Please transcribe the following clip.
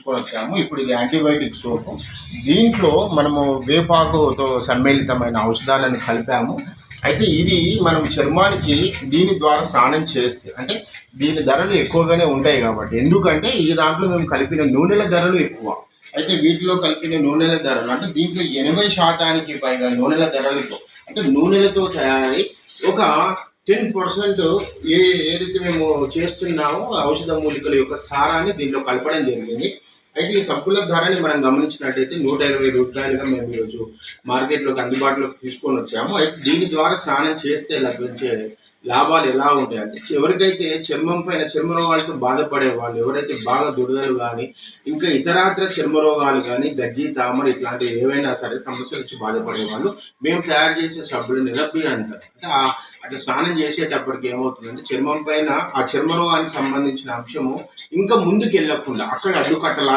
తీసుకొని వచ్చాము. ఇప్పుడు ఇది యాంటీబయాటిక్ సోపు. దీంట్లో మనము వేపాకుతో సమ్మేళితమైన ఔషధాలను కలిపాము. అయితే ఇది మనం చర్మానికి దీని ద్వారా స్నానం చేస్తే అంటే దీని ధరలు ఎక్కువగానే ఉంటాయి కాబట్టి, ఎందుకంటే ఈ దాంట్లో మేము కలిపిన నూనెల ధరలు ఎక్కువ. అయితే వీటిలో కలిపిన నూనెల ధరలు అంటే దీంట్లో 80% పైగా నూనెల ధరలతో అంటే నూనెలతో తయారీ ఒక 10% ఏదైతే మేము చేస్తున్నామో ఔషధ మూలికల యొక్క సారాన్ని దీంట్లో కలపడం జరిగింది. అయితే ఈ సబ్బుల ధరని మనం గమనించినట్టయితే రూ. 120గా మేము ఈరోజు మార్కెట్లోకి అందుబాటులోకి తీసుకొని వచ్చాము. అయితే దీని ద్వారా స్నానం చేస్తే లభించే లాభాలు ఎలా ఉంటాయంటే, ఎవరికైతే చర్మం పైన చర్మ రోగాలతో బాధపడే వాళ్ళు, ఎవరైతే బాగా దురదలు కానీ ఇంకా ఇతరాత్ర చర్మ రోగాలు కానీ గజ్జి తామర ఇట్లాంటివి ఏవైనా సరే సమస్యలు వచ్చి బాధపడే వాళ్ళు మేము తయారు చేసే సబ్బులు నిలబడినంత అంటే అట్లా స్నానం చేసేటప్పటికి ఏమవుతుందంటే చర్మం పైన ఆ చర్మ రోగానికి సంబంధించిన అంశము ఇంకా ముందుకు వెళ్ళకుండా అక్కడ అడ్డుకట్టలా